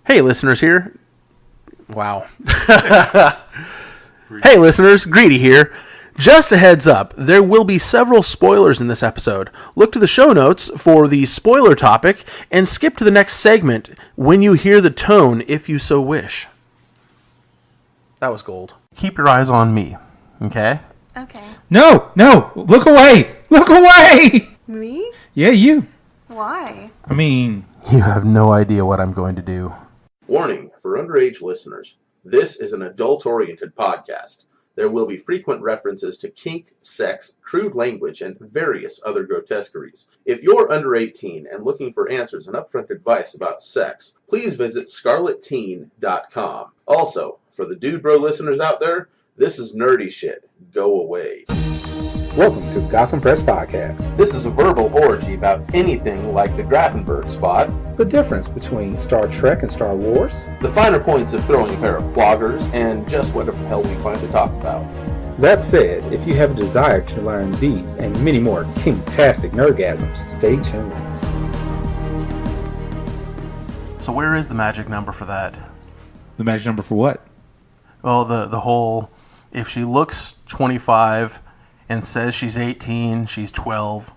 Hey, listeners here. Wow. Hey, listeners. Greedy here. Just a heads up, there will be several spoilers in this episode. Look to the show notes for the spoiler topic and skip to the next segment when you hear the tone, if you so wish. That was gold. Keep your eyes on me, okay? Okay. No! Look away! Look away! Me? Yeah, you. Why? I mean... You have no idea what I'm going to do. Warning for underage listeners. This is an adult-oriented podcast. There will be frequent references to kink, sex, crude language, and various other grotesqueries. If you're under 18 and looking for answers and upfront advice about sex, please visit scarletteen.com. Also, for the dude bro listeners out there, this is nerdy shit. Go away. Welcome to Gotham Press Podcast. This is a verbal orgy about anything like the Grafenberg spot, The difference between Star Trek and Star Wars. the finer points of throwing a pair of floggers, and just whatever the hell we find to talk about. That said, if you have a desire to learn these and many more kinktastic nerdgasms, stay tuned. So where is the magic number for that? The magic number for what? Well, the whole, if she looks 25 and says she's 18, she's 12.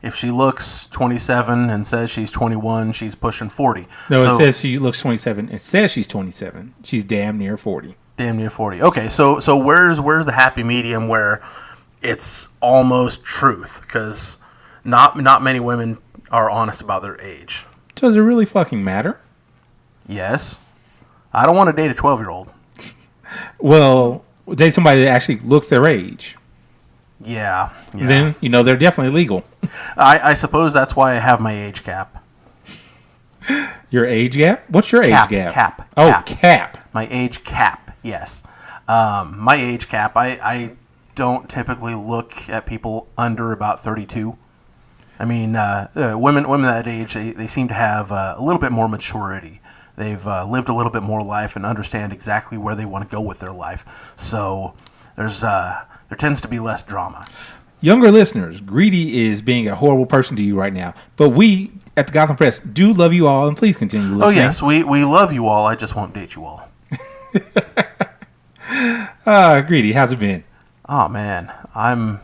If she looks 27 and says she's 21, she's pushing 40. No, So- it says she looks 27. It says she's 27. She's damn near 40. Damn near 40. Okay, so where's the happy medium where it's almost truth? Because not many women are honest about their age. Does it really fucking matter? Yes. I don't want to date a 12-year-old. Well, date somebody that actually looks their age. Yeah. Then, they're definitely legal. I suppose that's why I have my age cap. Your age gap? What's your age gap? Cap. Oh, cap. My age cap, yes. My age cap, I don't typically look at people under about 32. I mean, women that age, they seem to have a little bit more maturity. They've lived a little bit more life and understand exactly where they want to go with their life. So there tends to be less drama. Younger listeners, Greedy is being a horrible person to you right now. But we, at the Gotham Press, do love you all, and please continue listening. Oh, yes, we love you all. I just won't date you all. Greedy, how's it been? Oh, man. I'm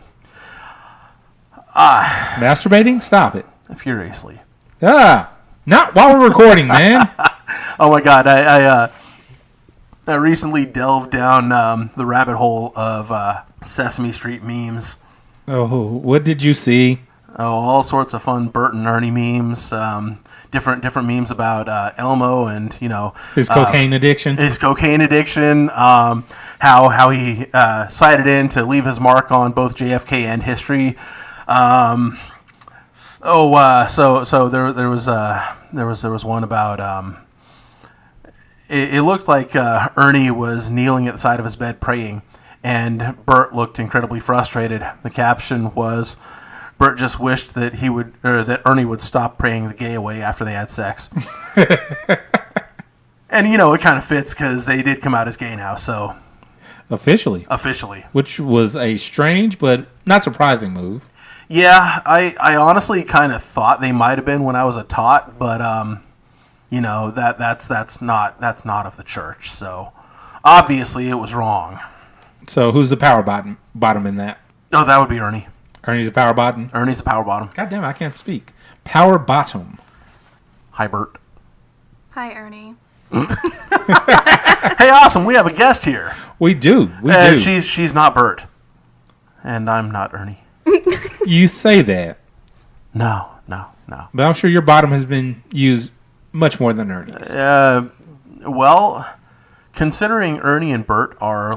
Masturbating? Stop it. furiously. Not while we're recording, man. Oh, my God. I recently delved down the rabbit hole of Sesame Street memes. Oh, what did you see? Oh, all sorts of fun Bert and Ernie memes. Different memes about Elmo and His cocaine addiction. his cocaine addiction. How he cited in to leave his mark on both JFK and history. So there was one about. It looked like Ernie was kneeling at the side of his bed praying, and Bert looked incredibly frustrated. The caption was, Bert just wished that that Ernie would stop praying the gay away after they had sex. And it kind of fits because they did come out as gay now, so Officially. Which was a strange but not surprising move. Yeah, I honestly kind of thought they might have been when I was a tot, but that's not of the church. So obviously it was wrong. So who's the power bottom in that? Oh, that would be Ernie. Ernie's a power bottom? Ernie's a power bottom. God damn it, I can't speak. Power bottom. Hi, Bert. Hi, Ernie. Hey, awesome. We have a guest here. We do. She's not Bert. And I'm not Ernie. You say that. No. But I'm sure your bottom has been used much more than Ernie's. Well, considering Ernie and Bert are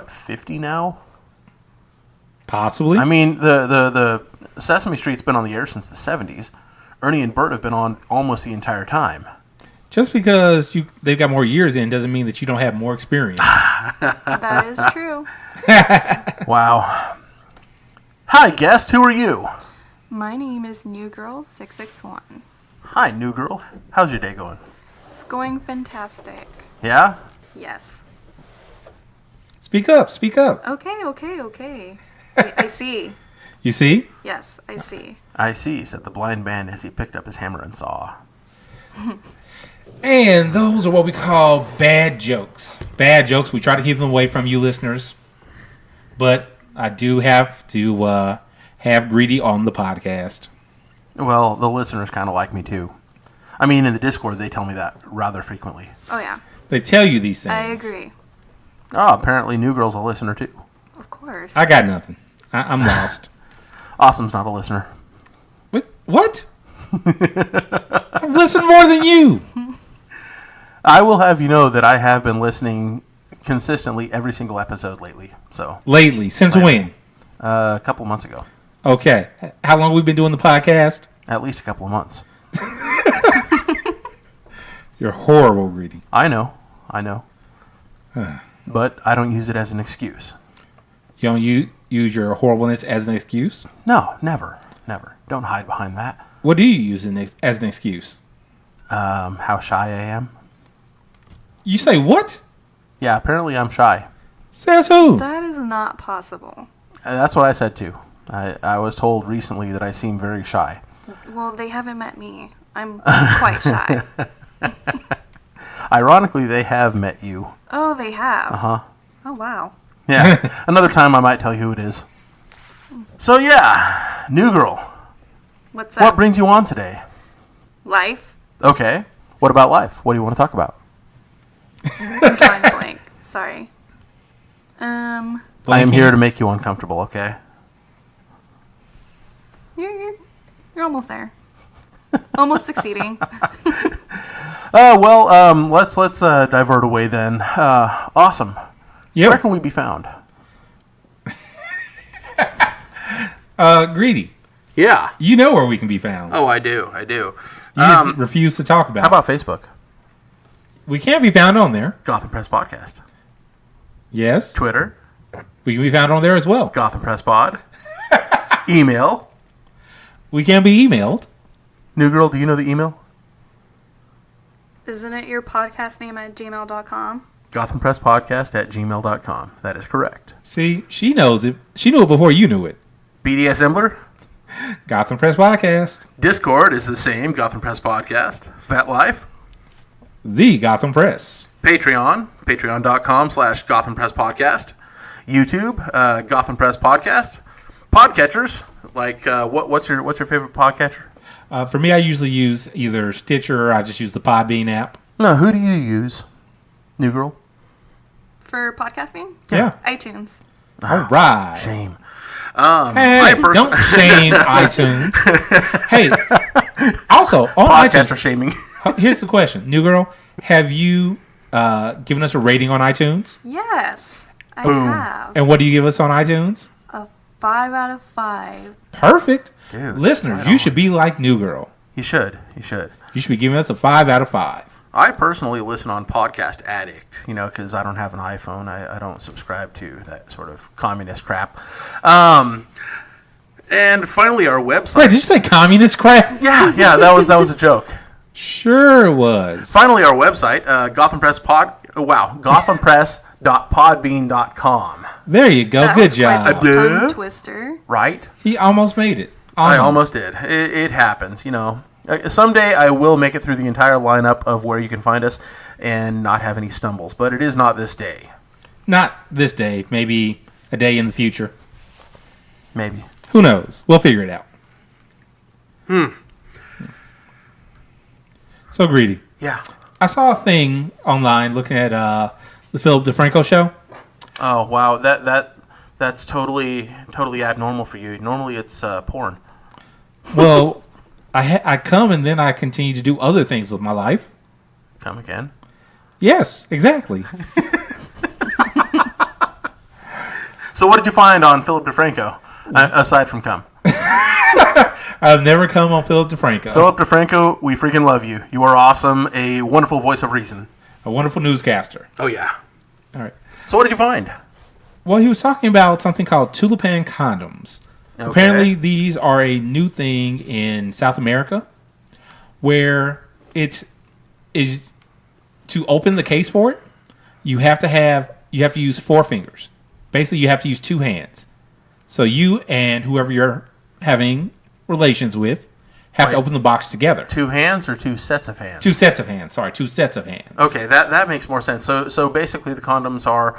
50 now? Possibly. I mean, the Sesame Street's been on the air since the 70s. Ernie and Bert have been on almost the entire time. Just because they've got more years in doesn't mean that you don't have more experience. That is true. Wow. Hi, guest. Who are you? My name is New Girl 661. Hi, new girl. How's your day going? It's going fantastic. Yeah? Yes. Speak up. Okay. I see. You see? Yes, I see. I see, said the blind man as he picked up his hammer and saw. And those are what we call bad jokes. Bad jokes. We try to keep them away from you listeners. But I do have to have Greedy on the podcast. Well, the listeners kind of like me too. I mean, in the Discord, they tell me that rather frequently. Oh, yeah. They tell you these things. I agree. Oh, apparently New Girl's a listener too. Of course. I got nothing. I'm lost. Awesome's not a listener. What? I've listened more than you. I will have you know that I have been listening consistently every single episode lately. Lately? Since when? A couple months ago. Okay. How long have we been doing the podcast? At least a couple of months. You're horrible, Greedy. I know. But I don't use it as an excuse. You don't use your horribleness as an excuse? No, never. Don't hide behind that. What do you use as an excuse? How shy I am. You say what? Yeah, apparently I'm shy. Says who? That is not possible. That's what I said too. I was told recently that I seem very shy. Well, they haven't met me. I'm quite shy. Ironically, they have met you. Oh, they have? Uh-huh. Oh, wow. Yeah. Another time I might tell you who it is. So yeah, New Girl. What's up? What brings you on today? Life? Okay. What about life? What do you want to talk about? I'm drawing a blank. Sorry. I am here to make you uncomfortable, okay? You're almost there. Almost succeeding. Let's divert away then. Awesome. Yep. Where can we be found? Greedy. Yeah. You know where we can be found. Oh, I do. You just refuse to talk about How about Facebook? We can't be found on there. Gotham Press Podcast. Yes. Twitter. We can be found on there as well. Gotham Press Pod. Email. We can be emailed. New Girl, do you know the email? Isn't it your podcast name at gmail.com? GothamPressPodcast@gmail.com. That is correct. See, she knows it. She knew it before you knew it. BDSMler. Gotham Press Podcast. Discord is the same. Gotham Press Podcast. Vet Life. The Gotham Press. Patreon. Patreon.com/Gotham Press Podcast. YouTube. Gotham Press Podcast. Podcatchers. Like what's your favorite podcatcher? For me, I usually use either Stitcher or I just use the Podbean app. No, who do you use? New Girl? For podcasting? Yeah. iTunes. All right. Shame. Hey, don't shame iTunes. Hey, also on Podcatcher iTunes, shaming. here's the question. New Girl, have you given us a rating on iTunes? Yes, I Boom. have. And what do you give us on iTunes? A 5 out of 5. Perfect. Dude, Listeners, right you on. should be like New Girl. You should. You should be giving us a 5 out of 5. I personally listen on Podcast Addict, because I don't have an iPhone. I don't subscribe to that sort of communist crap. And finally, our website. Wait, did you say communist crap? Yeah, that was a joke. Sure it was. Finally, our website, GothamPress.podbean.com. There you go. That Good was quite job. the tongue twister. Right? He almost made it. I almost did. It happens, Someday I will make it through the entire lineup of where you can find us and not have any stumbles, but it is not this day. Not this day. Maybe a day in the future. Maybe. Who knows? We'll figure it out. So, Greedy. Yeah. I saw a thing online looking at the Philip DeFranco show. Oh, wow. That's totally abnormal for you. Normally it's porn. Well, I come and then I continue to do other things with my life. Come again? Yes, exactly. So what did you find on Philip DeFranco, aside from cum? I've never come on Philip DeFranco. Philip DeFranco, we freaking love you. You are awesome. A wonderful voice of reason. A wonderful newscaster. Oh, yeah. All right. So what did you find? Well, he was talking about something called tulipan condoms. Okay. Apparently, these are a new thing in South America, where it is to open the case for it. You have to use 4 fingers. Basically, you have to use 2 hands. So you and whoever you're having relations with have to open the box together. 2 hands or 2 sets of hands? 2 sets of hands. Sorry, 2 sets of hands. Okay, that makes more sense. So basically the condoms are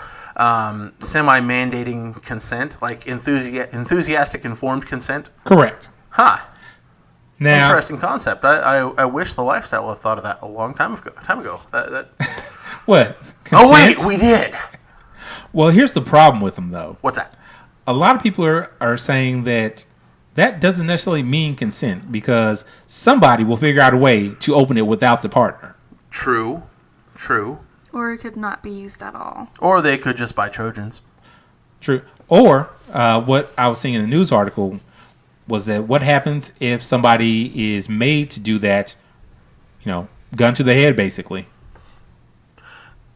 semi-mandating consent, like enthusiastic informed consent? Correct. Huh. Now, interesting concept. I wish the lifestyle had thought of that a long time ago. What? Consent? Oh, wait, we did. Well, here's the problem with them, though. What's that? A lot of people are saying that doesn't necessarily mean consent because somebody will figure out a way to open it without the partner. True. Or it could not be used at all. Or they could just buy Trojans. True. Or what I was seeing in the news article was that what happens if somebody is made to do that, gun to the head, basically.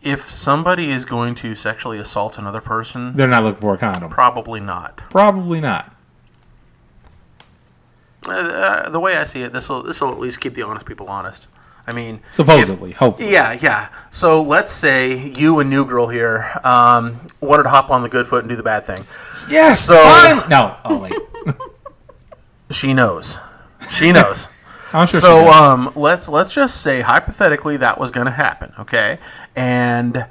If somebody is going to sexually assault another person, they're not looking for a condom. Probably not. Probably not. The way I see it, this will at least keep the honest people honest. I mean, supposedly, hopefully. Yeah. So let's say you and New Girl here wanted to hop on the good foot and do the bad thing. Yes. So no. Oh wait. She knows. I'm sure so let's just say hypothetically that was going to happen, okay? And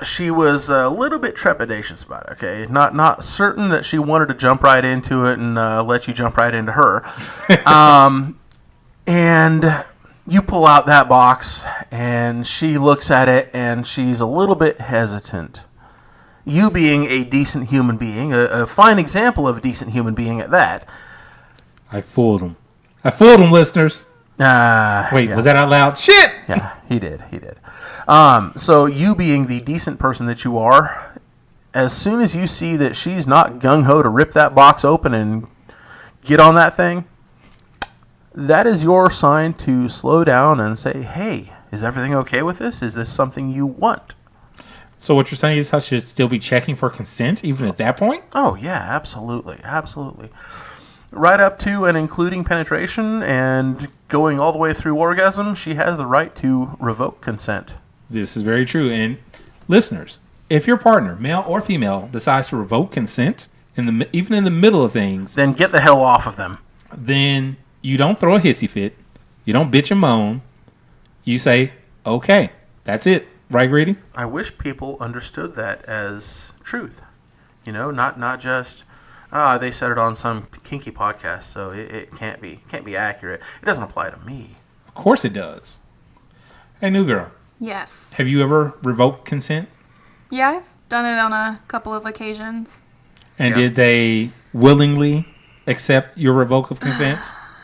she was a little bit trepidatious about it, okay? Not certain that she wanted to jump right into it and let you jump right into her. And you pull out that box and she looks at it and she's a little bit hesitant. You being a decent human being, a fine example of a decent human being at that. I fooled him, listeners. Wait, yeah. Was that out loud? Shit! Yeah, he did. So you being the decent person that you are, as soon as you see that she's not gung-ho to rip that box open and get on that thing, that is your sign to slow down and say, hey, is everything okay with this? Is this something you want? So what you're saying is I should still be checking for consent even at that point? Oh, yeah, absolutely. Right up to and including penetration and going all the way through orgasm, she has the right to revoke consent. This is very true. And listeners, if your partner, male or female, decides to revoke consent, even in the middle of things, then get the hell off of them. Then you don't throw a hissy fit. You don't bitch and moan. You say, okay, that's it. Right, Greedy? I wish people understood that as truth. Not just... they said it on some kinky podcast, so it can't be accurate. It doesn't apply to me. Of course it does. Hey, New Girl. Yes. Have you ever revoked consent? Yeah, I've done it on a couple of occasions. And did they willingly accept your revoke of consent?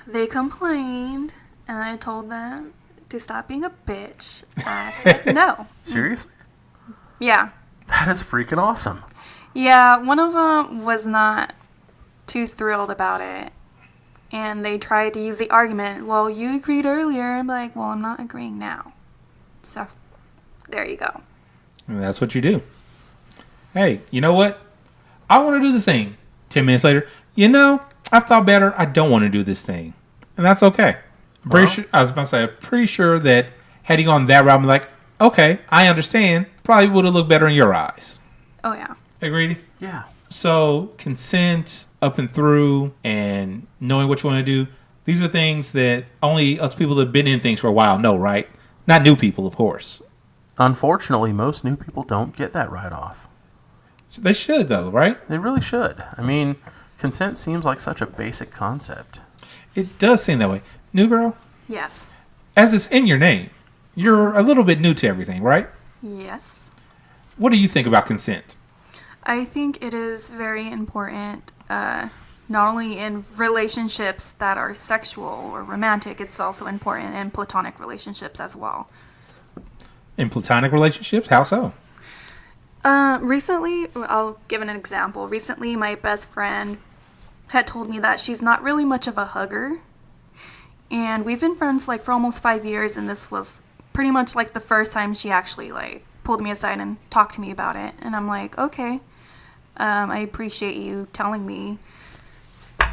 They complained, and I told them to stop being a bitch. I said no. Seriously? Yeah. That is freaking awesome. Yeah, one of them was not too thrilled about it. And they tried to use the argument, well, you agreed earlier. I'm like, well, I'm not agreeing now. So, there you go. And that's what you do. Hey, you know what? I want to do this thing. 10 minutes later, I've thought better. I don't want to do this thing. And that's okay. I was about to say, I'm pretty sure that had he gone that route, I'm like, okay, I understand. Probably would have looked better in your eyes. Oh, yeah. Agreed? Yeah. So, consent up and through and knowing what you want to do, these are things that only us people that have been in things for a while know, right? Not new people, of course. Unfortunately, most new people don't get that right off. They should, though, right? They really should. I mean, consent seems like such a basic concept. It does seem that way. New Girl? Yes. As it's in your name, you're a little bit new to everything, right? Yes. What do you think about consent? I think it is very important, not only in relationships that are sexual or romantic, it's also important in platonic relationships as well. In platonic relationships? How so? Recently, I'll give an example. Recently, my best friend had told me that she's not really much of a hugger. And we've been friends for almost 5 years, and this was pretty much the first time she actually pulled me aside and talked to me about it. And I'm like, okay. I appreciate you telling me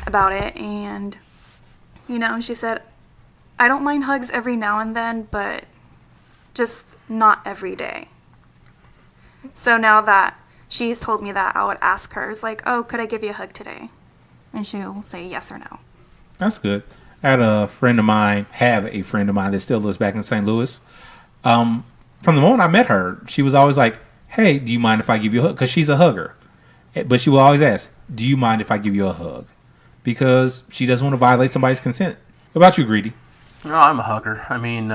about it. And, she said, I don't mind hugs every now and then, but just not every day. So now that she's told me that, I would ask her, could I give you a hug today? And she'll say yes or no. That's good. I had a friend of mine that still lives back in St. Louis. From the moment I met her, she was always like, "Hey, do you mind if I give you a hug?" Because she's a hugger. But she will always ask, "Do you mind if I give you a hug?" Because she doesn't want to violate somebody's consent. What about you, Greedy? No, I'm a hugger. I mean,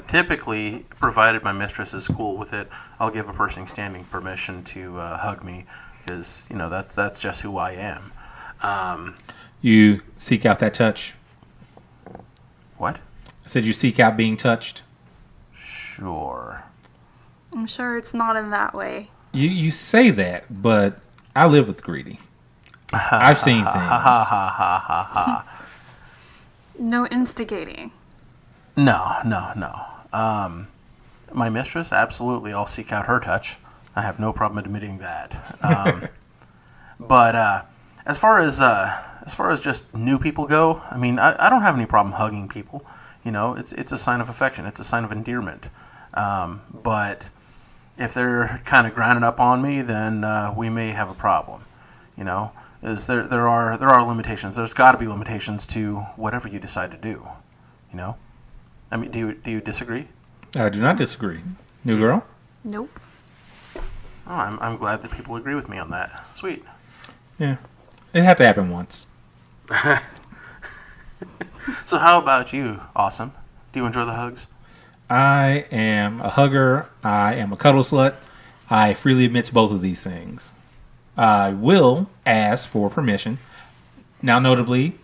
typically, provided my mistress is cool with it, I'll give a person standing permission to hug me because that's just who I am. You seek out that touch. What? I said you seek out being touched. Sure. I'm sure it's not in that way. You say that, but I live with Greedy. I've seen things. No instigating. No. My mistress, absolutely, I'll seek out her touch. I have no problem admitting that. But as far as just new people go, I mean, I don't have any problem hugging people. It's a sign of affection. It's a sign of endearment. But if they're kind of grinding up on me, then we may have a problem. Is there are limitations. There's got to be limitations to whatever you decide to do. I mean, do you disagree? I do not disagree. New girl? Nope. Oh, I'm glad that people agree with me on that. Sweet. Yeah. It had to happen once. So how about you, Awesome? Do you enjoy the hugs? I am a hugger. I am a cuddle slut. I freely admit to both of these things. I will ask for permission. Now, notably,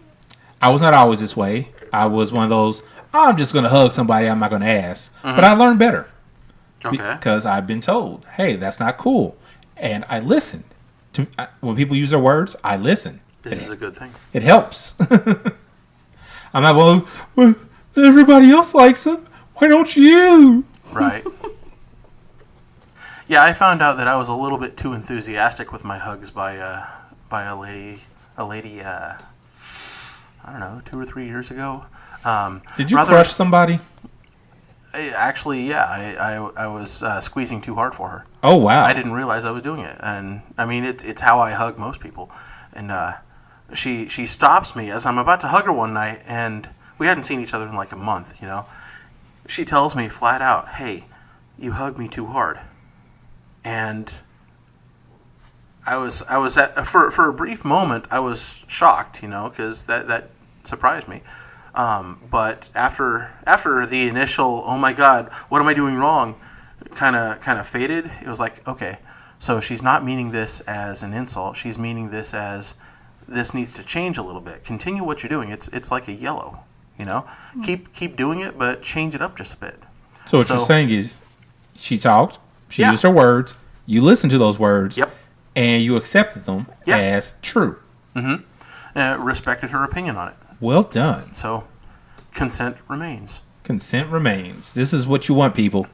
I was not always this way. I was one of those, I'm just going to hug somebody, I'm not going to ask. Mm-hmm. But I learned better. Okay. Because I've been told, hey, that's not cool. And I listened. When people use their words, I listen. This is a good thing. It helps. I'm not, well, everybody else likes them. Why don't you? Right. Yeah, I found out that I was a little bit too enthusiastic with my hugs by a lady. I don't know, 2 or 3 years ago. Did you crush somebody? Actually, yeah. I was squeezing too hard for her. Oh wow! I didn't realize I was doing it, and I mean it's how I hug most people. And she stops me as I'm about to hug her one night, and we hadn't seen each other in like a month. She tells me flat out, "Hey, you hugged me too hard." And I was for a brief moment I was shocked, because that surprised me. But after the initial "oh my God, what am I doing wrong?" kind of faded, it was like, okay, so she's not meaning this as an insult. She's meaning this as this needs to change a little bit. Continue what you're doing. It's like a yellow, Mm-hmm. Keep doing it, but change it up just a bit. So what you're saying is, she talked. She used her words. You listened to those words. Yep. And you accepted them as true. Mm-hmm. Respected her opinion on it. Well done. So, consent remains. Consent remains. This is what you want, people.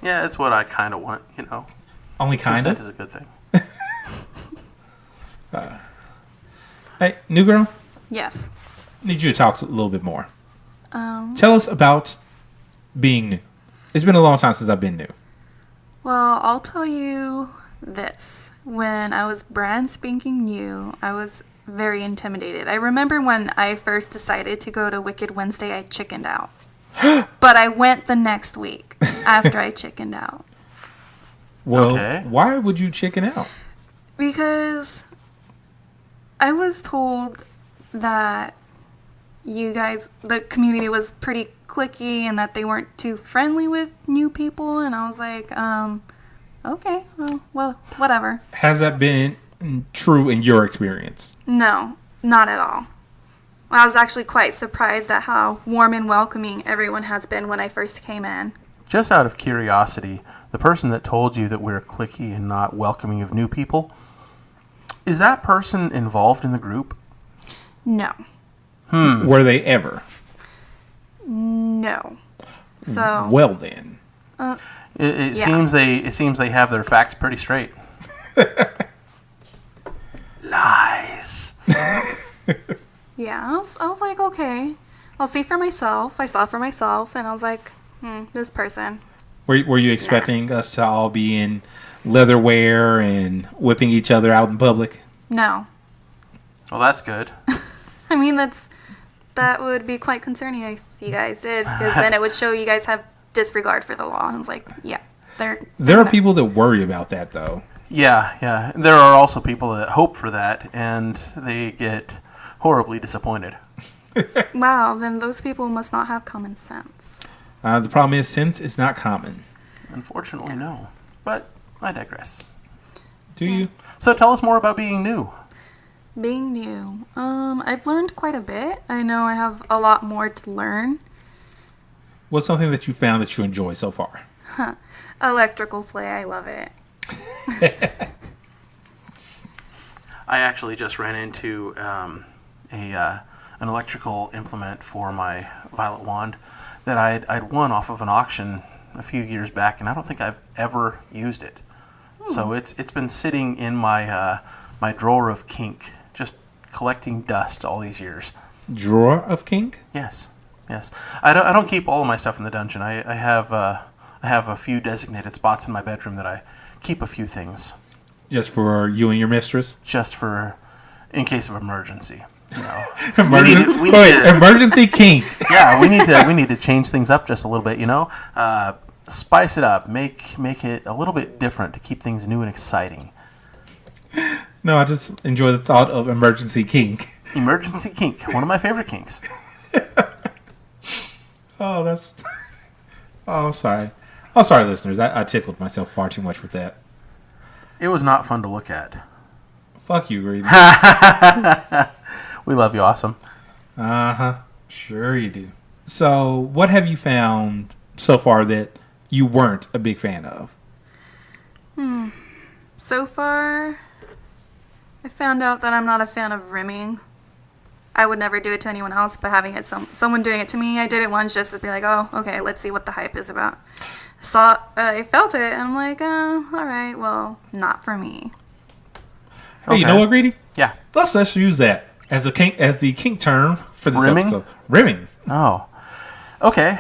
Yeah, it's what I kind of want, Only kind of? Consent is a good thing. Hey, new girl? Yes. Need you to talk a little bit more. Tell us about being new. It's been a long time since I've been new. Well, I'll tell you this. When I was brand spanking new, I was very intimidated. I remember when I first decided to go to Wicked Wednesday, I chickened out. But I went the next week after I chickened out. Well, okay. Why would you chicken out? Because I was told that you guys, the community was pretty cliquey and that they weren't too friendly with new people. And I was like, okay, well, whatever. Has that been true in your experience? No, not at all. I was actually quite surprised at how warm and welcoming everyone has been when I first came in. Just out of curiosity, the person that told you that we're cliquey and not welcoming of new people, is that person involved in the group? No. Were they ever? No. So. Well then. It seems they have their facts pretty straight. Lies. Yeah, I was like, okay, I'll see for myself. I saw for myself, and I was like, this person. Were you expecting us to all be in leatherwear and whipping each other out in public? No. Well, that's good. I mean, that's that would be quite concerning if you guys did, because then it would show you guys have disregard for the law. And it's like, yeah, there are people that worry about that, though. Yeah. There are also people that hope for that, and they get horribly disappointed. Wow, then those people must not have common sense. The problem is, sense is not common. Unfortunately, no. But I digress. Do you? So tell us more about being new. Being new. I've learned quite a bit. I know I have a lot more to learn. What's something that you found that you enjoy so far? Electrical play, I love it. I actually just ran into an electrical implement for my violet wand that I'd won off of an auction a few years back, and I don't think I've ever used it. So it's been sitting in my my drawer of kink, just collecting dust all these years. Drawer of kink? Yes. I don't keep all of my stuff in the dungeon. I have a few designated spots in my bedroom that I keep a few things. Just for you and your mistress? Just for in case of emergency. You know. Emergency kink. Yeah, we need to change things up just a little bit. You know, spice it up, make it a little bit different to keep things new and exciting. No, I just enjoy the thought of emergency kink. Emergency kink, one of my favorite kinks. Oh, that's. Oh, I'm sorry. I'm sorry, listeners. I tickled myself far too much with that. It was not fun to look at. Fuck you, Reed. We love you, awesome. Uh-huh. Sure you do. So, what have you found so far that you weren't a big fan of? So far, I found out that I'm not a fan of rimming. I would never do it to anyone else, but having it someone doing it to me, I did it once just to be like, oh, okay, let's see what the hype is about. I felt it, and I'm like, all right, well, not for me. Hey, you know what, Greedy? Yeah. Let's use that as the kink term for this Rimming? episode. Rimming. Oh. Okay.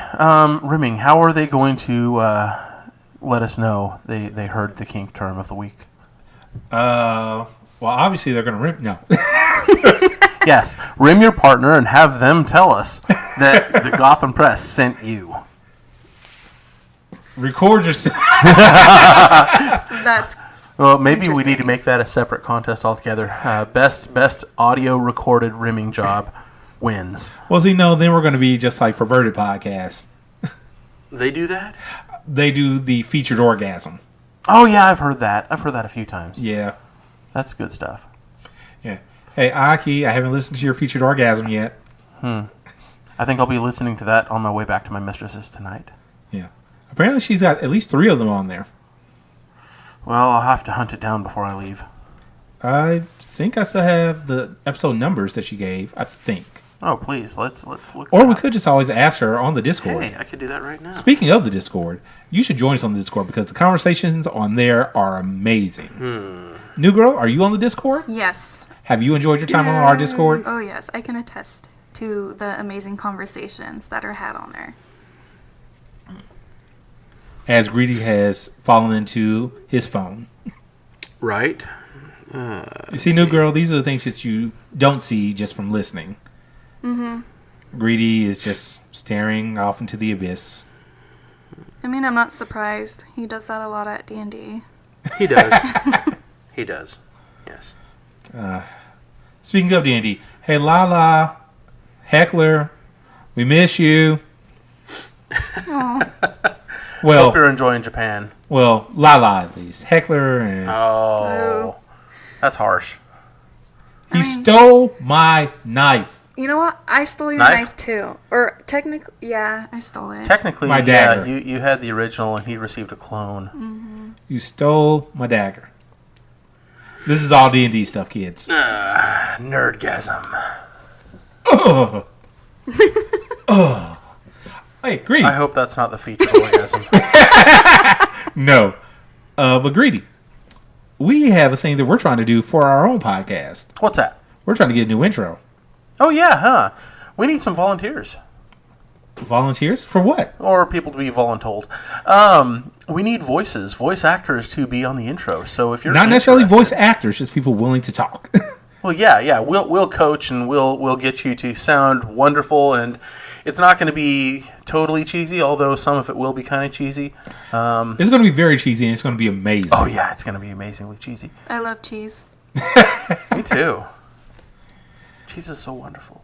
Rimming. How are they going to let us know they heard the kink term of the week? Well, obviously they're going to rim. No. Yes. Rim your partner and have them tell us that the Gotham Press sent you. Record yourself. That's Well, maybe we need to make that a separate contest altogether. Best audio recorded rimming job wins. Well, see, no, then we're going to be just like Perverted Podcasts. They do that? They do the featured orgasm. Oh, yeah, I've heard that. I've heard that a few times. Yeah. That's good stuff. Yeah. Hey, Aki, I haven't listened to your featured orgasm yet. I think I'll be listening to that on my way back to my mistress's tonight. Yeah. Apparently she's got at least 3 of them on there. Well, I'll have to hunt it down before I leave. I think I still have the episode numbers that she gave. I think. Oh, please, let's look. Or we could just always ask her on the Discord. Hey, I could do that right now. Speaking of the Discord, you should join us on the Discord because the conversations on there are amazing. New girl, are you on the Discord? yes. Have you enjoyed your time on our Discord? Oh, yes. I can attest to the amazing conversations that are had on there. As Greedy has fallen into his phone. Right. You see, new girl, these are the things that you don't see just from listening. Mm-hmm. Greedy is just staring off into the abyss. I mean, I'm not surprised. He does that a lot at D&D. He does. He does. Yes. Speaking of D&D, hey, Lala, Heckler, we miss you. Well, Hope you're enjoying Japan. Well, Lala at least. Heckler and... Oh. That's harsh. He stole my knife. You know what? I stole your knife too. Or technically, yeah, I stole it. Technically, My yeah, dagger. you had the original and he received a clone. Mm-hmm. You stole my dagger. This is all D&D stuff, kids. Nerdgasm. Ugh. Ugh. Hey, Greedy. I hope that's not the featured orgasm. No. But Greedy, we have a thing that we're trying to do for our own podcast. What's that? We're trying to get a new intro. Oh, yeah, huh? We need some volunteers. Volunteers? For what? Or people to be voluntold. We need voice actors to be on the intro. So if you're Not necessarily interested- voice actors, just people willing to talk. Well, yeah. We'll coach and we'll get you to sound wonderful, and it's not going to be totally cheesy, although some of it will be kind of cheesy. It's going to be very cheesy, and it's going to be amazing. Oh yeah, it's going to be amazingly cheesy. I love cheese. Me too. Cheese is so wonderful.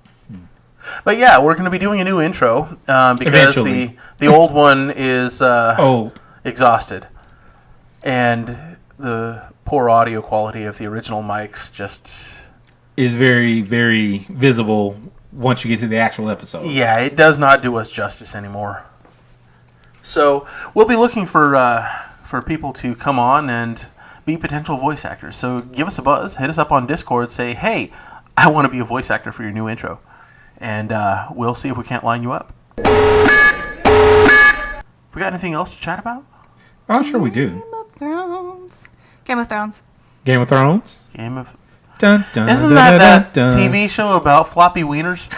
But yeah, we're going to be doing a new intro because Eventually. the old one is old. Exhausted, and the poor audio quality of the original mics just is very, very visible once you get to the actual episode. Yeah, it does not do us justice anymore. So we'll be looking for people to come on and be potential voice actors. So give us a buzz, hit us up on Discord, say, hey, I want to be a voice actor for your new intro. And we'll see if we can't line you up. We got anything else to chat about? Oh, I'm sure we do. Game of Thrones. Game of Thrones? Game of... Dun, dun, Isn't dun, that dun, dun. TV show about floppy wieners?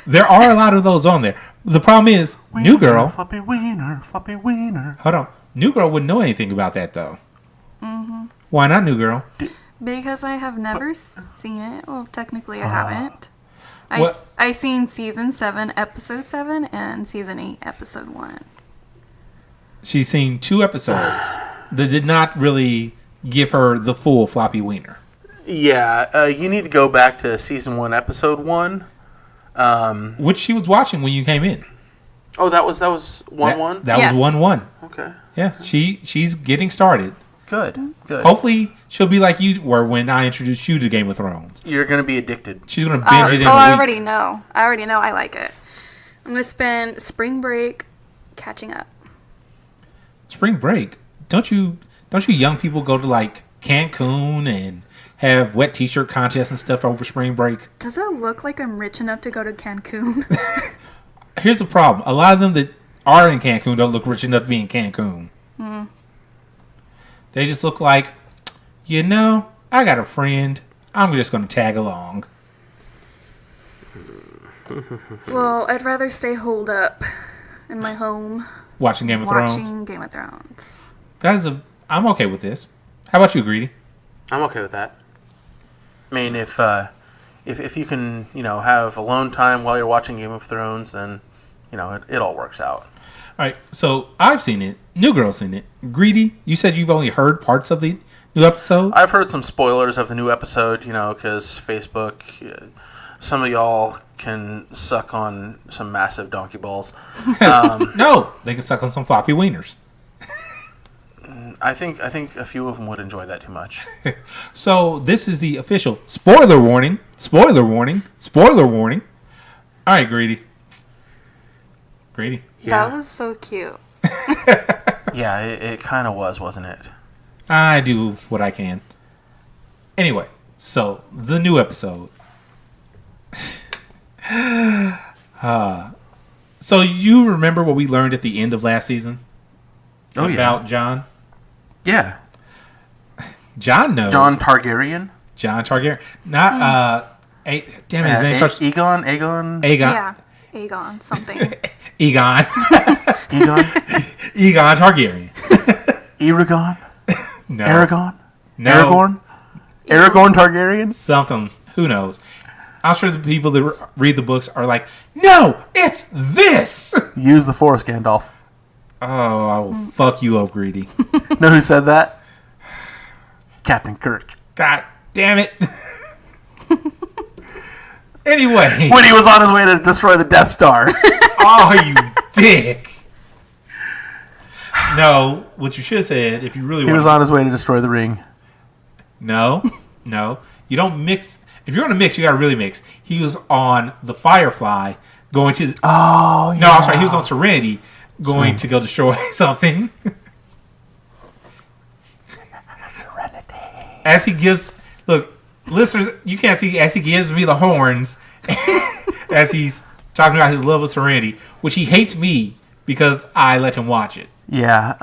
There are a lot of those on there. The problem is, New Girl... Floppy wiener, floppy wiener. Hold on. New Girl wouldn't know anything about that, though. Mm-hmm. Why not New Girl? Because I have never seen it. Well, technically I haven't. What? I seen season 7, episode 7, and season 8, episode 1. She's seen 2 episodes that did not really give her the full floppy wiener. Yeah, you need to go back to season 1, episode 1. Which she was watching when you came in. Oh, that was 1-1? That Yes. was 1-1. Okay. Yeah, she's getting started. Good. Hopefully, she'll be like you were when I introduced you to Game of Thrones. You're going to be addicted. She's going to binge it in a I week. already know. I like it. I'm going to spend spring break catching up. Spring break. Don't you young people go to like Cancun and have wet t-shirt contests and stuff over spring break? Does it look like I'm rich enough to go to Cancun? Here's the problem. A lot of them that are in Cancun don't look rich enough to be in Cancun. They just look like, I got a friend. I'm just going to tag along. Well, I'd rather stay holed up in my home Watching Game of Thrones. watching Game of Thrones. I'm okay with this. How about you, Greedy? I'm okay with that. I mean, if you can, have alone time while you're watching Game of Thrones, then, it all works out. All right, so I've seen it. New Girl's seen it. Greedy, you said you've only heard parts of the new episode? I've heard some spoilers of the new episode, because Facebook, some of y'all can suck on some massive donkey balls. No, they can suck on some floppy wieners. I think a few of them would enjoy that too much. So this is the official spoiler warning. Spoiler warning. Spoiler warning. All right, Greedy. Greedy. That was so cute. Yeah, it kind of was, wasn't it? I do what I can. Anyway, so the new episode. So you remember what we learned at the end of last season? Oh, about John? Yeah. John knows. John Targaryen? John Targaryen. Not, damn it, his name starts... Aegon? Yeah. Aegon, something. Egon. Egon Targaryen. Eragon? No. Aragon? No. Aragorn? Aragorn Targaryen? Something. Who knows? I'm sure the people that read the books are like, no, it's this! Use the Force, Gandalf. Oh, I will fuck you up, Greedy. Know who said that? Captain Kirk. God damn it. Anyway. When he was on his way to destroy the Death Star. Oh, you dick. No, what you should have said, if you really want. He was on his way to destroy the ring. No. You don't mix. If you're going to mix, you got to really mix. He was on the Firefly going to. Oh, yeah. No, I'm sorry. He was on Serenity going to go destroy something. Serenity. As he gives. Look, listeners, you can't see. As he gives me the horns. As he's talking about his love of Serenity, which he hates me because I let him watch it. Yeah.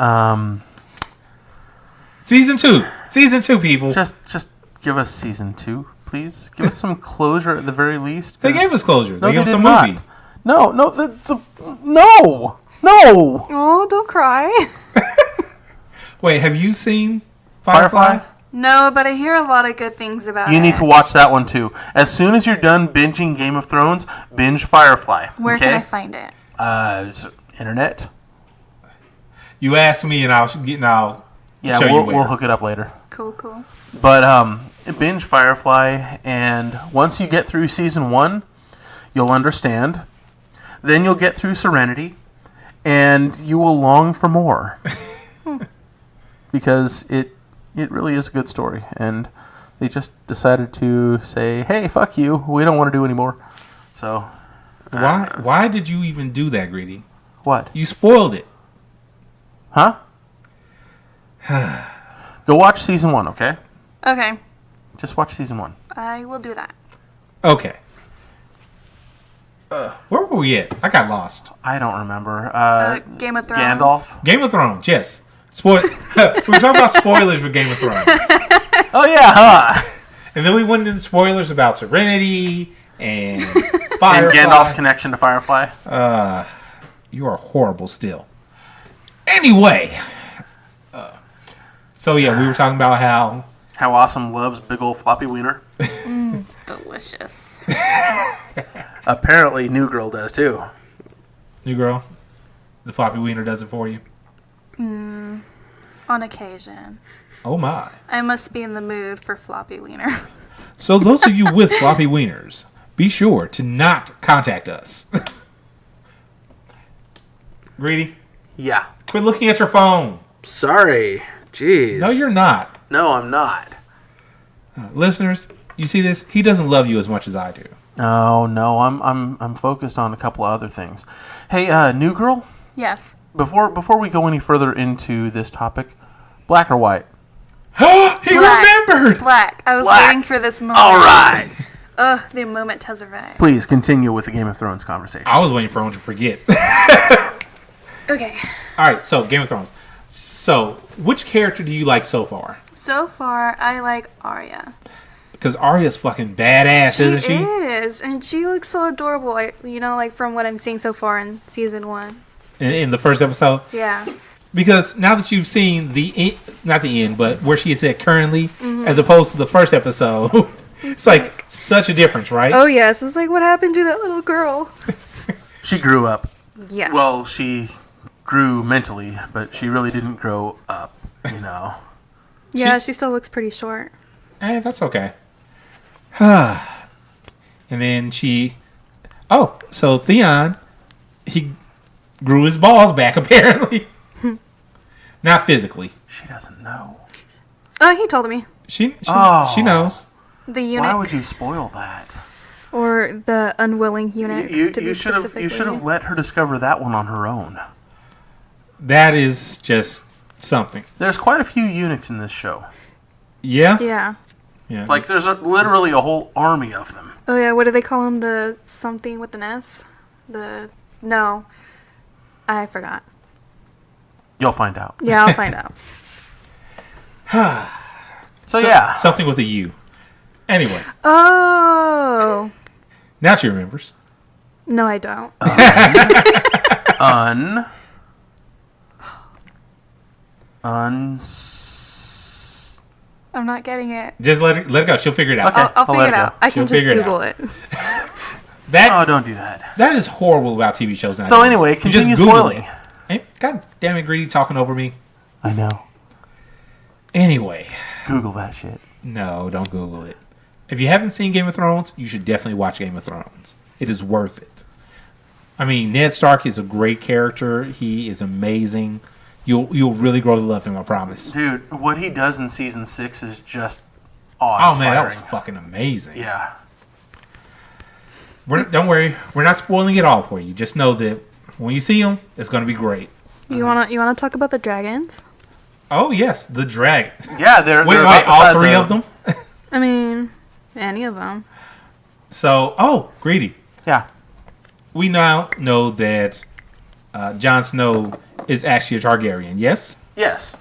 Season 2, people. Just give us season 2, please. Give us some closure at the very least. They gave us closure. No, they gave us did a not. movie. No. No. Oh, don't cry. Wait, have you seen Firefly? No, but I hear a lot of good things about it. You need to watch that one too. As soon as you're done binging Game of Thrones, binge Firefly. Where can I find it? Internet. You asked me, and I'll show you we'll hook it up later. Cool. But binge Firefly, and once you get through season 1, you'll understand. Then you'll get through Serenity, and you will long for more. Because it really is a good story, and they just decided to say, "Hey, fuck you, we don't want to do anymore." So, why did you even do that, Greedy? What? You spoiled it. Huh? Go watch season 1, okay? Okay. Just watch season 1. I will do that. Okay. Where were we at? I got lost. I don't remember. Game of Thrones. Gandalf. Game of Thrones, yes. We were talking about spoilers for Game of Thrones. Oh, yeah, huh? And then we went into spoilers about Serenity and Firefly. And Gandalf's connection to Firefly. You are horrible still. Anyway. So, yeah, we were talking about how Awesome loves big old floppy wiener. Delicious. Apparently, New Girl does, too. New Girl, the floppy wiener does it for you? On occasion. Oh, my. I must be in the mood for floppy wiener. So those of you with floppy wieners, be sure to not contact us. Greedy? Yeah. Quit looking at your phone. Sorry. Jeez. No, you're not. No, I'm not. Listeners, you see this? He doesn't love you as much as I do. Oh, no. I'm focused on a couple of other things. Hey, New Girl? Yes. Before we go any further into this topic, black or white? He remembered! Black. I was Black. waiting for this moment. All right. The moment has arrived. Please continue with the Game of Thrones conversation. I was waiting for him to forget. Okay. All right, so Game of Thrones. So, which character do you like so far? So far, I like Arya. Because Arya's fucking badass, isn't she? She is, and she looks so adorable. Like from what I'm seeing so far in season 1. In the first episode? Yeah. Because now that you've seen not the end, but where she is at currently, as opposed to the first episode, it's like such a difference, right? Oh yes, it's like what happened to that little girl. She grew up. Yeah. Well, she grew mentally, but she really didn't grow up, you know. Yeah, she still looks pretty short. That's okay. And then so Theon, he grew his balls back apparently. Not physically. She doesn't know. He told me. She knows. The eunuch. Why would you spoil that? Or the unwilling eunuch. You should have let her discover that one on her own. That is just something. There's quite a few eunuchs in this show. Yeah? Yeah. Like, there's literally a whole army of them. Oh yeah, what do they call him? The something with an S? No. I forgot. You'll find out. Yeah, I'll find out. So yeah. Something with a U. Anyway. Oh. Now she remembers. No, I don't. I'm not getting it. Just let it go. She'll figure it out. Okay. I'll figure it out. I can She'll just figure it Google out. it. Don't do that. That is horrible about TV shows now. So anyway, continue spoiling. God damn it, Greedy talking over me. I know. Anyway. Google that shit. No, don't Google it. If you haven't seen Game of Thrones, you should definitely watch Game of Thrones. It is worth it. I mean, Ned Stark is a great character. He is amazing. You'll really grow to love him, I promise. Dude, what he does in season 6 is just awe-inspiring. Oh man, that was fucking amazing. Yeah. Don't worry, we're not spoiling it all for you. Just know that when you see them, it's going to be great. You wanna talk about the dragons? Oh yes, the dragon. Yeah, they're Wait, about the all size three of them? I mean, any of them. So, Greedy. Yeah. We now know that Jon Snow is actually a Targaryen, yes? Yes.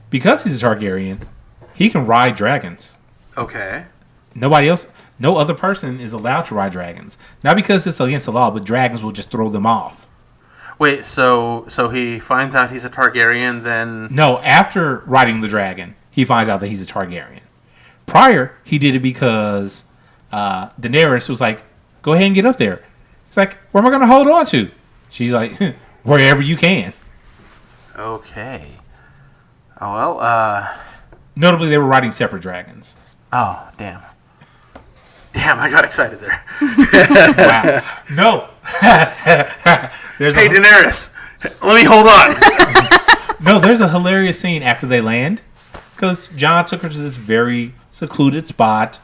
Because he's a Targaryen, he can ride dragons. Okay. No other person is allowed to ride dragons. Not because it's against the law, but dragons will just throw them off. Wait, so he finds out he's a Targaryen, then... No, after riding the dragon, he finds out that he's a Targaryen. Prior, he did it because Daenerys was like, "Go ahead and get up there." It's like, "Where am I going to hold on to?" She's like, "Wherever you can." Okay. Oh, well, Notably, they were riding separate dragons. Oh, damn. Damn, I got excited there. Wow. No. Hey, Daenerys, let me hold on. No, there's a hilarious scene after they land. Because Jon took her to this very secluded spot,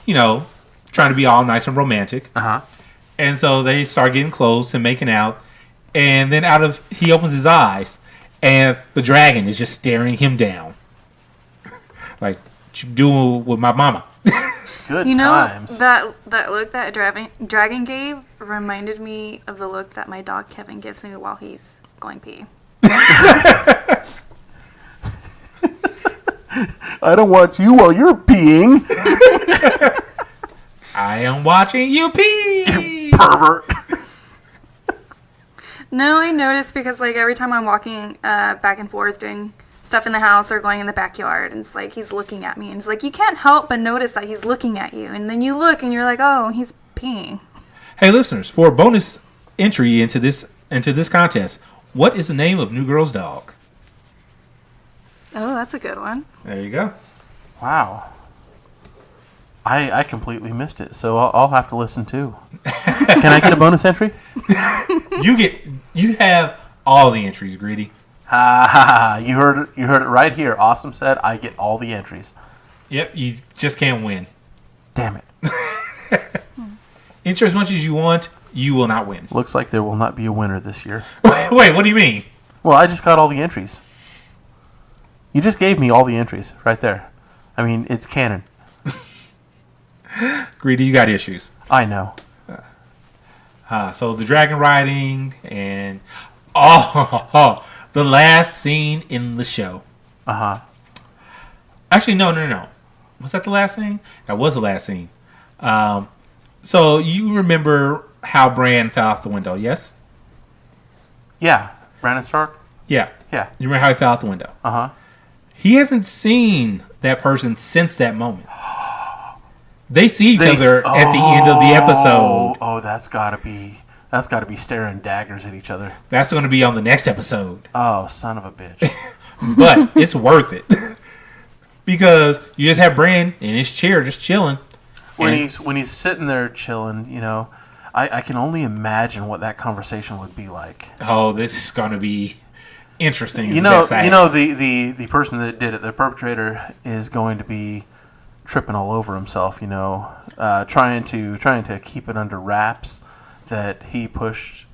trying to be all nice and romantic. Uh-huh. And so they start getting close and making out. And then he opens his eyes, and the dragon is just staring him down. Like, what you doing with my mama? Good times. That look that dragon gave reminded me of the look that my dog Kevin gives me while he's going pee. I don't watch you while you're peeing. I am watching you pee. You pervert. No, I noticed because every time I'm walking back and forth doing stuff in the house or going in the backyard, and it's like he's looking at me, and it's like you can't help but notice that he's looking at you, and then you look and you're like, oh, he's peeing. Hey, listeners, for a bonus entry into this contest, what is the name of New Girl's dog? Oh, that's a good one. There you go. Wow. I completely missed it, so I'll have to listen too. Can I get a bonus entry? You have all the entries, Greedy. Ha ha ha! You heard it right here. Awesome said I get all the entries. Yep, you just can't win. Damn it! Enter as much as you want, you will not win. Looks like there will not be a winner this year. Wait, what do you mean? Well, I just got all the entries. You just gave me all the entries right there. I mean, it's canon. Greedy, you got issues. I know. So the dragon riding and the last scene in the show. Uh-huh. Actually, no. Was that the last scene? That was the last scene. So you remember how Bran fell off the window, yes? Yeah. Brandon Stark? Yeah. Yeah. You remember how he fell out the window? Uh-huh. He hasn't seen that person since that moment. They see each other at the end of the episode. Oh, that's gotta be staring daggers at each other. That's going to be on the next episode. Oh, son of a bitch. But it's worth it. Because you just have Bran in his chair just chilling. When he's sitting there chilling, I can only imagine what that conversation would be like. Oh, this is going to be interesting. The person that did it, the perpetrator, is going to be tripping all over himself, trying to keep it under wraps that he pushed.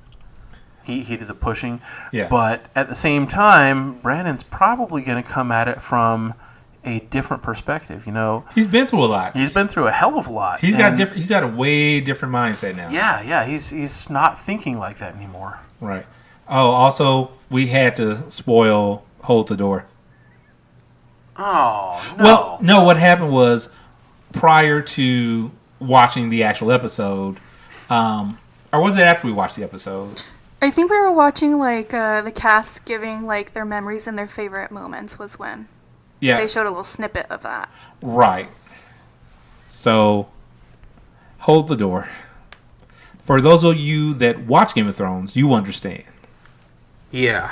He did the pushing. Yeah. But at the same time, Brandon's probably going to come at it from a different perspective, He's been through a lot. He's been through a hell of a lot. He's got a way different mindset now. Yeah, he's not thinking like that anymore. Right. Oh, also, we had to spoil Hold the Door. Oh, no. Well, no, what happened was prior to watching the actual episode, or was it after we watched the episode? I think we were watching the cast giving their memories and their favorite moments was when they showed a little snippet of that. Right. So, Hold the Door. For those of you that watch Game of Thrones, you understand. Yeah.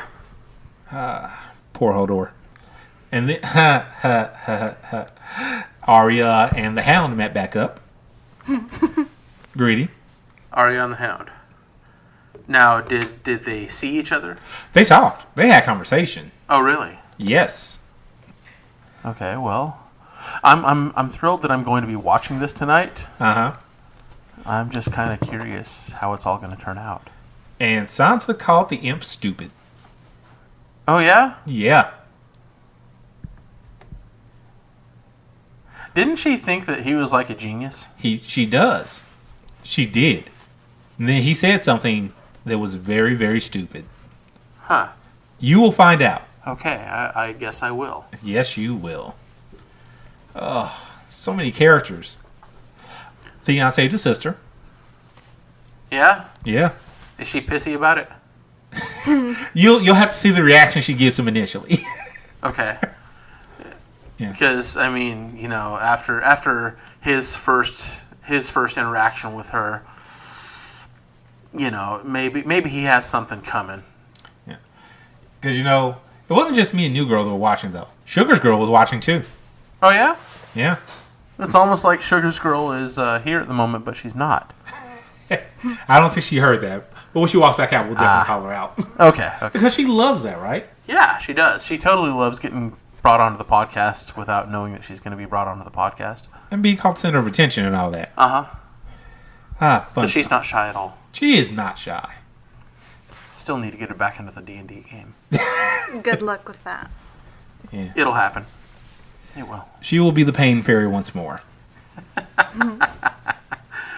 Poor Hodor. And then Arya and the Hound met back up. Greedy. Arya and the Hound. Now, did they see each other? They talked. They had conversation. Oh, really? Yes. Okay, well, I'm thrilled that I'm going to be watching this tonight. Uh-huh. I'm just kind of curious how it's all going to turn out. And Sansa called the imp stupid. Oh, yeah? Yeah. Didn't she think that he was like a genius? She does. She did. And then he said something that was very, very stupid. Huh. You will find out. Okay, I guess I will. Yes, you will. Oh, so many characters. Theon saved his sister. Yeah? Yeah. Is she pissy about it? You'll have to see the reaction she gives him initially. Okay. Because I mean, after his first interaction with her, maybe he has something coming. Yeah. Because it wasn't just me and New Girl that were watching though. Sugar's Girl was watching too. Oh yeah. Yeah. It's almost like Sugar's Girl is here at the moment, but she's not. I don't think she heard that. But when she walks back out, we'll definitely call her out. Okay. Because she loves that, right? Yeah, she does. She totally loves getting brought onto the podcast without knowing that she's going to be brought onto the podcast. And being called center of attention and all that. Fun. But she's not shy at all. She is not shy. Still need to get her back into the D&D game. Good luck with that. Yeah. It'll happen. It will. She will be the pain fairy once more.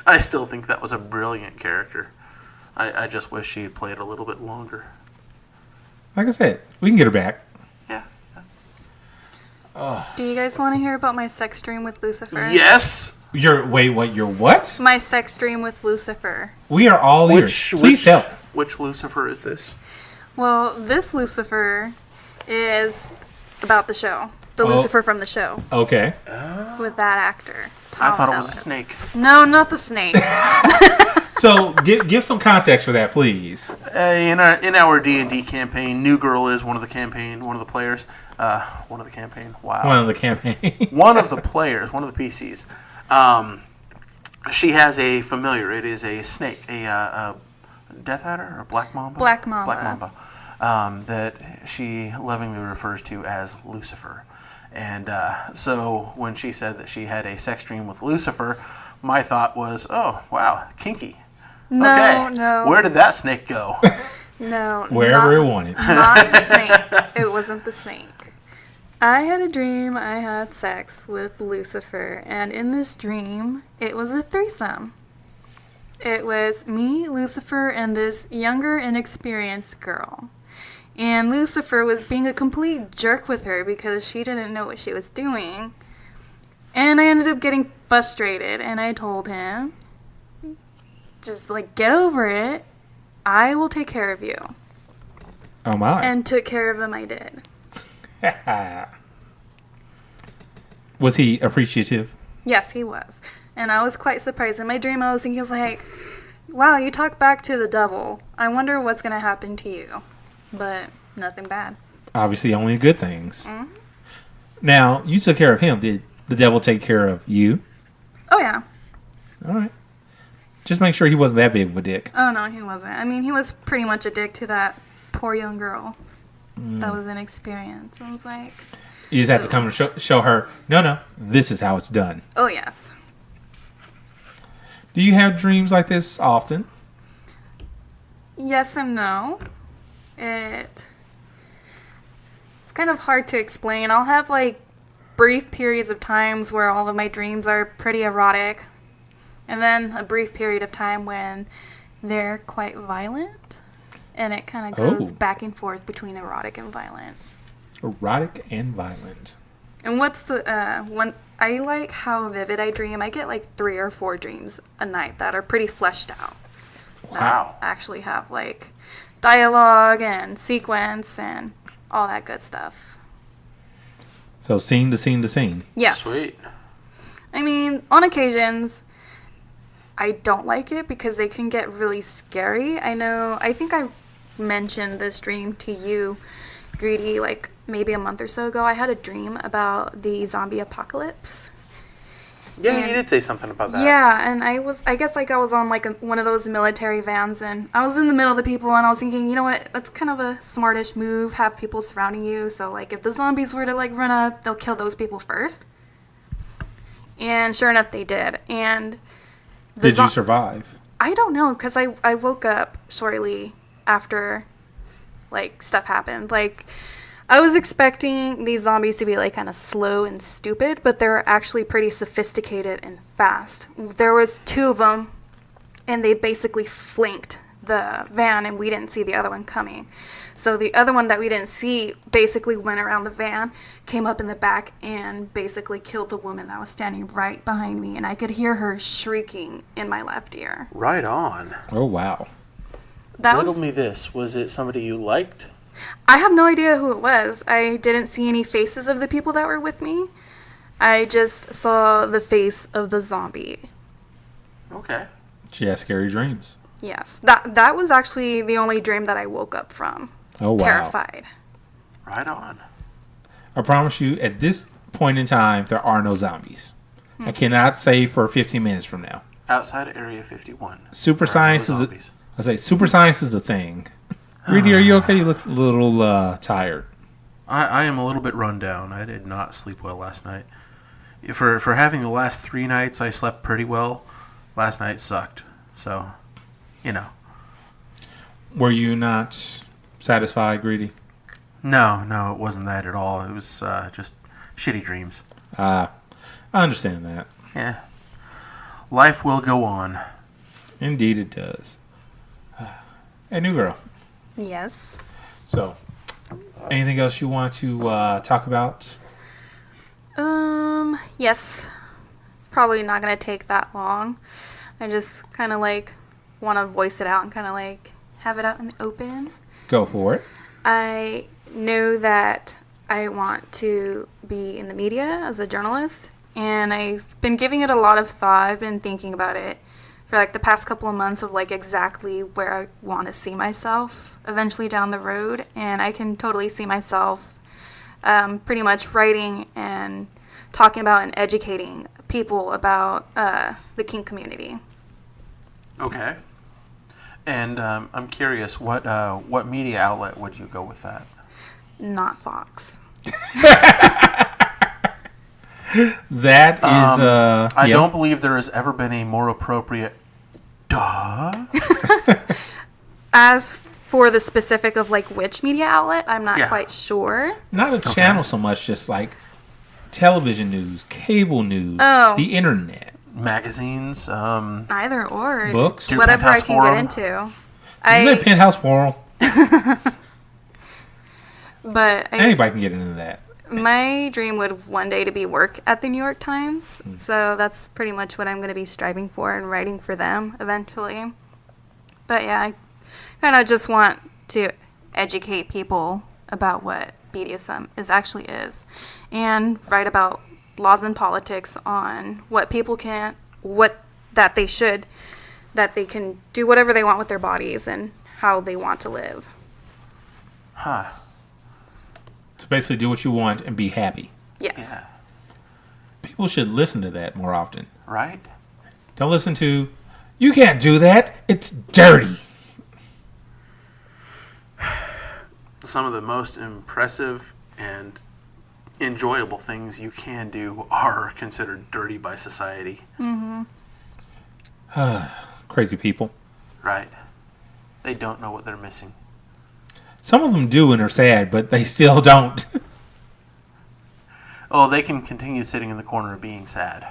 I still think that was a brilliant character. I just wish she had played a little bit longer. Like I said, we can get her back. Yeah. Do you guys want to hear about my sex dream with Lucifer? Yes! Your what? My sex dream with Lucifer. We are all ears. Please tell. Which Lucifer is this? Well, this Lucifer is about the show. The Lucifer from the show. Okay. With that actor. I Tom thought it was a Ellis. snake. No, not the snake. So give some context for that, please. In our D&D campaign, New Girl is one of the players. Wow. One of the campaign. One of the players, one of the PCs. She has a familiar. It is a snake, a Death Adder or Black Mamba. Black Mamba. Black Mamba. That she lovingly refers to as Lucifer. And so when she said that she had a sex dream with Lucifer, my thought was, oh, wow, kinky. No, okay. no. Where did that snake go? No. Wherever it wanted. Not the snake. It wasn't the snake. I had a dream I had sex with Lucifer, and in this dream, it was a threesome. It was me, Lucifer, and this younger, inexperienced girl. And Lucifer was being a complete jerk with her because she didn't know what she was doing. And I ended up getting frustrated, and I told him, just get over it. I will take care of you. Oh my. And took care of him, I did. Was he appreciative? Yes, he was. And I was quite surprised. In my dream, I was thinking, wow, you talk back to the devil. I wonder what's going to happen to you. But nothing bad. Obviously, only good things. Mm-hmm. Now, you took care of him. Did the devil take care of you? Oh, yeah. All right. Just make sure he wasn't that big of a dick. Oh, no, he wasn't. I mean, he was pretty much a dick to that poor young girl. That was inexperienced. I was like... You just have to come and show her, no, this is how it's done. Oh, yes. Do you have dreams like this often? Yes and no. It's kind of hard to explain. I'll have, brief periods of times where all of my dreams are pretty erotic. And then a brief period of time when they're quite violent. And it kind of goes back and forth between erotic and violent. Erotic and violent. And what's the when I like how vivid I dream, I get 3 or 4 dreams a night that are pretty fleshed out. Wow. That actually have dialogue and sequence and all that good stuff. So scene to scene to scene. Yes. Sweet. I mean, on occasions, I don't like it because they can get really scary. I think I mentioned this dream to you, Greedy, maybe a month or so ago. I had a dream about the zombie apocalypse. Yeah, you did say something about that. Yeah, and I guess I was on one of those military vans, and I was in the middle of the people, and I was thinking, you know what, that's kind of a smartish move, have people surrounding you, so if the zombies were to run up, they'll kill those people first. And sure enough, they did. And did you survive? I don't know, because I woke up shortly after stuff happened. I was expecting these zombies to be kind of slow and stupid, but they're actually pretty sophisticated and fast. There was 2 of them, and they basically flanked the van, and we didn't see the other one coming. So the other one that we didn't see basically went around the van, came up in the back, and basically killed the woman that was standing right behind me, and I could hear her shrieking in my left ear. Right on. Oh, wow. Riddle me this. Was it somebody you liked? I have no idea who it was. I didn't see any faces of the people that were with me. I just saw the face of the zombie. Okay. She has scary dreams. Yes. That was actually the only dream that I woke up from. Oh, wow. Terrified. Right on. I promise you, at this point in time, there are no zombies. I cannot say for 15 minutes from now. Outside of Area 51. Super science super science is a thing. Greedy, are you okay? You look a little tired. I am a little bit run down. I did not sleep well last night. For having the last 3 nights I slept pretty well, last night sucked. So, you know. Were you not satisfied, Greedy? No, it wasn't that at all. It was just shitty dreams. I understand that. Yeah. Life will go on. Indeed it does. Hey, new girl. Yes. So, anything else you want to talk about? Yes. It's probably not going to take that long. I just kind of want to voice it out and kind of have it out in the open. Go for it. I know that I want to be in the media as a journalist, and I've been giving it a lot of thought. I've been thinking about it for the past couple of months of exactly where I want to see myself eventually down the road, and I can totally see myself pretty much writing and talking about and educating people about the kink community. Okay. And I'm curious, what media outlet would you go with that? Not Fox. That is... I don't believe there has ever been a more appropriate... Duh. As for the specific of which media outlet, I'm not quite sure. Not a channel so much, just television news, cable news, the internet. Magazines, either or. Books. Whatever I can get into. Is it Penthouse Forum? But anybody can get into that. My dream would one day to be work at the New York Times. So that's pretty much what I'm going to be striving for and writing for them eventually. But yeah, I kind of just want to educate people about what BDSM actually is, and write about laws and politics on what people can, that they can do whatever they want with their bodies and how they want to live. Huh. So basically do what you want and be happy. Yes. Yeah. People should listen to that more often. Right? Don't listen to, you can't do that, it's dirty. Some of the most impressive and enjoyable things you can do are considered dirty by society. Crazy people. Right. They don't know what they're missing. Some of them do and are sad, but they still don't. Oh, they can continue sitting in the corner being sad.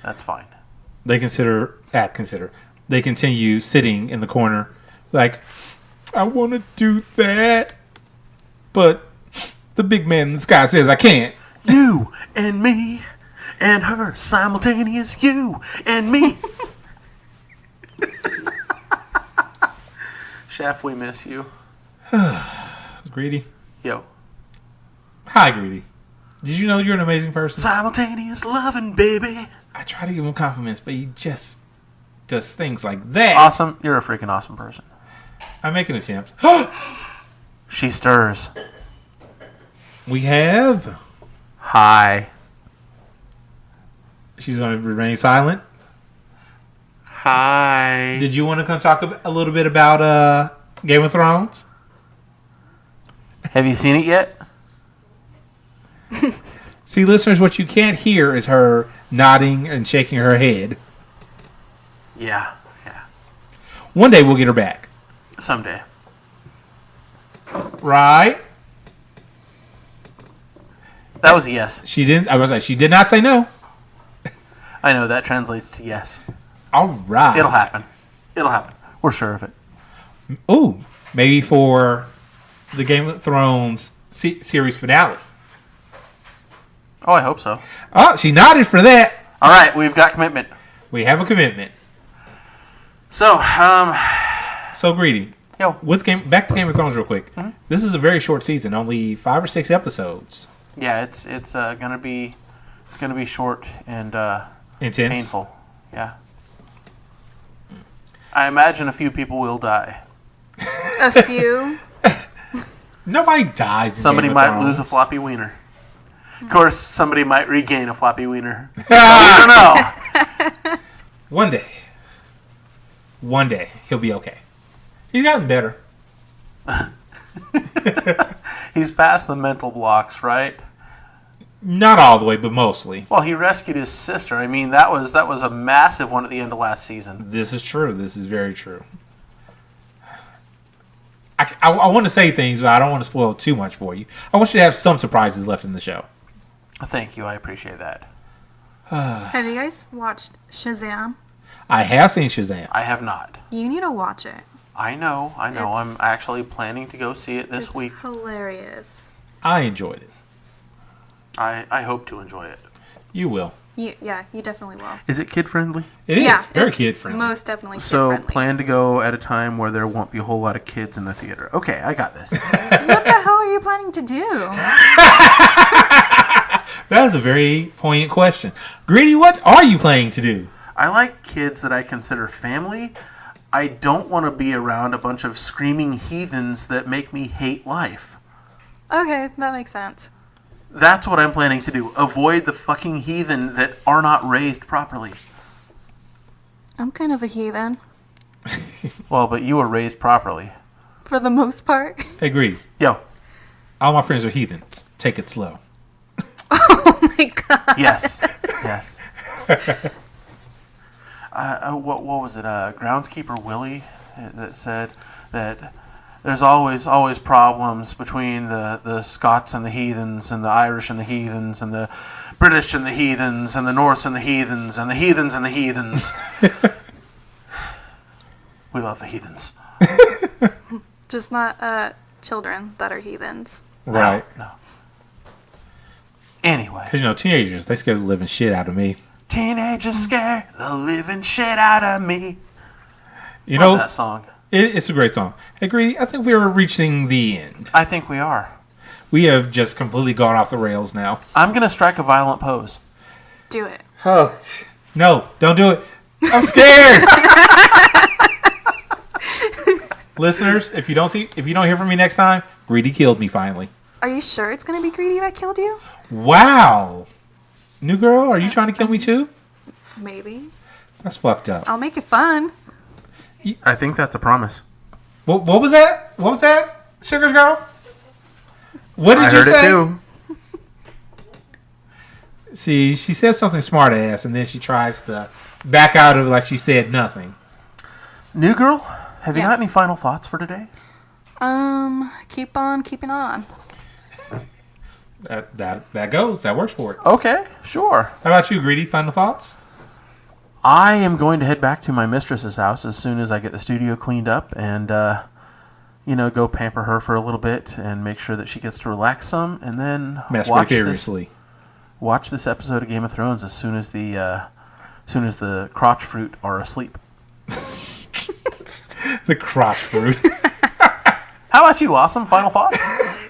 That's fine. They They continue sitting in the corner I want to do that, but the big man in the sky says I can't. You and me and her, simultaneous you and me. Chef, we miss you. Greedy. Yo. Hi, Greedy. Did you know you're an amazing person? Simultaneous loving, baby. I try to give him compliments, but he just does things like that. Awesome. You're a freaking awesome person. I make an attempt. She stirs. We have... Hi. She's going to remain silent. Hi. Did you want to come talk a little bit about Game of Thrones? Have you seen it yet? See, listeners, what you can't hear is her nodding and shaking her head. Yeah. One day we'll get her back. Someday. Right? That was a yes. She did not say no. I know, that translates to yes. All right. It'll happen. We're sure of it. Ooh, maybe for the Game of Thrones series finale. Oh, I hope so. Oh, she nodded for that. All right, we've got commitment. We have a commitment. So, So, Greedy, Yo. Back to Game of Thrones real quick. Mm-hmm. This is a very short season, only 5 or 6 episodes. Yeah, it's gonna be short and Intense. painful. Yeah. I imagine a few people will die. A few. Nobody dies. Somebody in Game of might Thrones. lose a floppy wiener. Of course, somebody might regain a floppy wiener. I don't know. One day, he'll be okay. He's gotten better. He's past the mental blocks, right? Not all the way, but mostly. Well, he rescued his sister. I mean, that was a massive one at the end of last season. This is true. This is very true. I want to say things, but I don't want to spoil too much for you. I want you to have some surprises left in the show. Thank you. I appreciate that. Have you guys watched Shazam? I have seen Shazam. I have not. You need to watch it. I know. I'm actually planning to go see it this week. It's hilarious. I enjoyed it. I hope to enjoy it. You will. You definitely will. Is it kid friendly? It is very it's kid friendly. Most definitely kid So friendly. plan to go at a time where there won't be a whole lot of kids in the theater. Okay, I got this. What the hell are you planning to do? That is a very poignant question. Greedy, what are you planning to do? I like kids that I consider family. I don't want to be around a bunch of screaming heathens that make me hate life. Okay, that makes sense. That's what I'm planning to do. Avoid the fucking heathen that are not raised properly. I'm kind of a heathen. Well, but you were raised properly. For the most part. Hey, Greedy. Yo, All my friends are heathens. Take it slow. Oh my god. yes. What was it? Groundskeeper Willie that said that there's always problems between the Scots and the heathens, and the Irish and the heathens, and the British and the heathens, and the Norse and the heathens, and the heathens and the heathens. We love the heathens. Just not children that are heathens. Right. No. Anyway. Because, teenagers, they scare the living shit out of me. Teenagers scare the living shit out of me. You Love know, that song. It's a great song. Hey, Greedy, I think we're reaching the end. I think we are. We have just completely gone off the rails now. I'm going to strike a violent pose. Do it. Oh. No, don't do it. I'm scared. Listeners, if you don't hear from me next time, Greedy killed me finally. Are you sure it's going to be Greedy that killed you? Wow. New girl, are you trying to kill me too? Maybe. That's fucked up. I'll make it fun. I think that's a promise. What was that? What was that? Sugar's girl? What did you say? I heard it too. See, she says something smart ass, and then she tries to back out of it like she said nothing. New girl, have you Yeah. got any final thoughts for today? Keep on keeping on. That goes. That works for it. Okay, sure. How about you, Greedy? Final thoughts? I am going to head back to my mistress's house as soon as I get the studio cleaned up and, go pamper her for a little bit and make sure that she gets to relax some, and then Masturbate furiously. watch this episode of Game of Thrones as soon as the crotch fruit are asleep. The crotch fruit. How about you, Awesome? Final thoughts?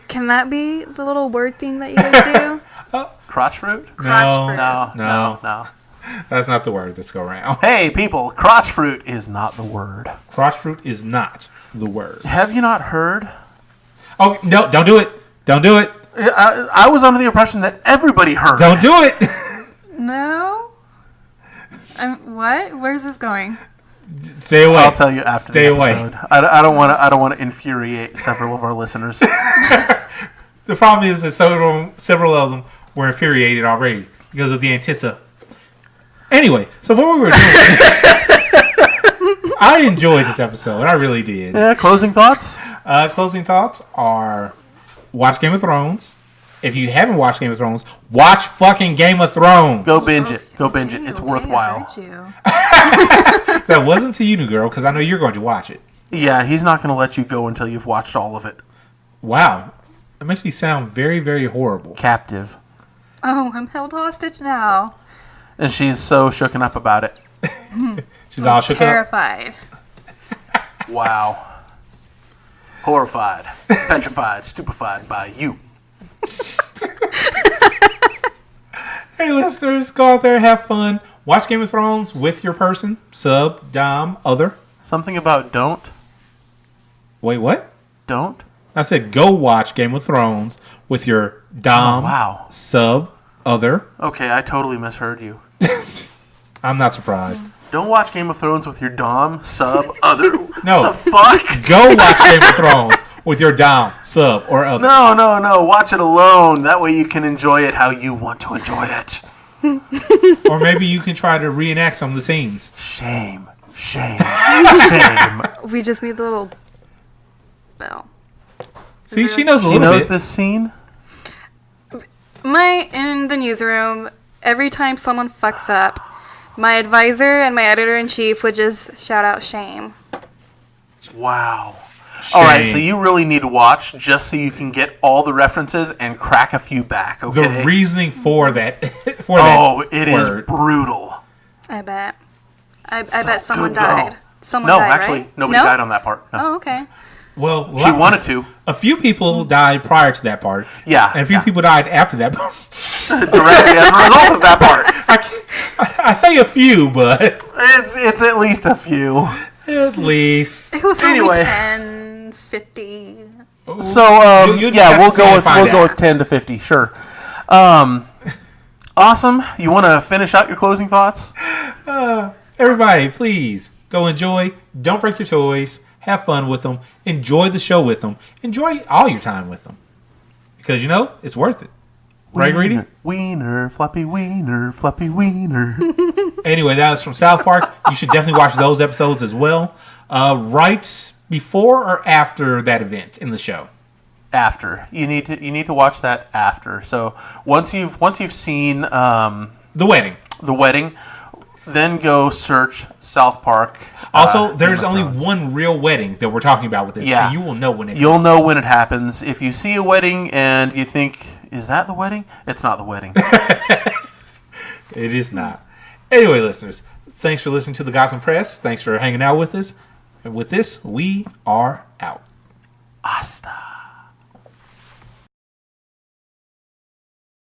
Can that be the little word thing that you guys do? Crotch fruit? Crotch No. fruit. No. That's not the word this go around. Hey, people, crotch fruit is not the word. Crotch fruit is not the word. Have you not heard? Oh, no, don't do it. Don't do it. I was under the impression that everybody heard. Don't do it. No? What? Where's this going? Stay away. I'll tell you after Stay the away. episode. I don't want to infuriate several of our listeners. The problem is that several of them were infuriated already because of the antissa. Anyway, so what we were doing, I enjoyed this episode. I really did. Yeah, closing thoughts? Closing thoughts are watch Game of Thrones. If you haven't watched Game of Thrones, watch fucking Game of Thrones. Go binge it. Go binge it. It's Okay, worthwhile. I heard you. That wasn't to you, new girl, because I know you're going to watch it. Yeah, he's not going to let you go until you've watched all of it. Wow. That makes me sound very, very horrible. Captive. Oh, I'm held hostage now. And she's so shooken up about it. She's all shook up. Terrified. Wow. Horrified, petrified, stupefied by you. Hey, listeners, go out there, have fun. Watch Game of Thrones with your person, sub, dom, other. Something about don't? Wait, what? Don't? I said go watch Game of Thrones with your dom, sub, other. Okay, I totally misheard you. I'm not surprised. Don't watch Game of Thrones with your dom, sub, other. No. The fuck? Go watch Game of Thrones with your dom, sub, or other. No. Watch it alone. That way you can enjoy it how you want to enjoy it. Or maybe you can try to reenact some of the scenes. Shame. We just need the little bell. See, she knows a She little knows bit. this scene? In the newsroom, every time someone fucks up, my advisor and my editor-in-chief would just shout out shame. Wow. All right, so you really need to watch just so you can get all the references and crack a few back, okay? The reasoning for that. It is brutal. I bet. I So bet someone good, though. died. Someone No, died, actually, right? nobody died on that part. No. Oh, okay. Well, She wanted to. A few people died prior to that part. Yeah. And a few people died after that part. Directly as a result of that part. I say a few, but It's at least a few. at least. It was Anyway. only 10, 50. So You'd yeah, have we'll to see and find go out. with 10 to 50, sure. Awesome. You want to finish out your closing thoughts? Everybody, please go enjoy. Don't break your toys. Have fun with them. Enjoy the show with them. Enjoy all your time with them. Because, it's worth it. Right, Greedy? Wiener, floppy wiener, floppy wiener. Anyway, that was from South Park. You should definitely watch those episodes as well. Right before or after that event in the show? After. You need to watch that after. So once you've seen The wedding. the wedding, then go search South Park. Also, there's Game of only Thrones. one real wedding that we're talking about with this. Yeah. And you will know when it You'll know when it happens. If you see a wedding and you think, is that the wedding? It's not the wedding. It is not. Anyway, listeners, thanks for listening to the Gotham Press. Thanks for hanging out with us. And with this, we are out. Hasta.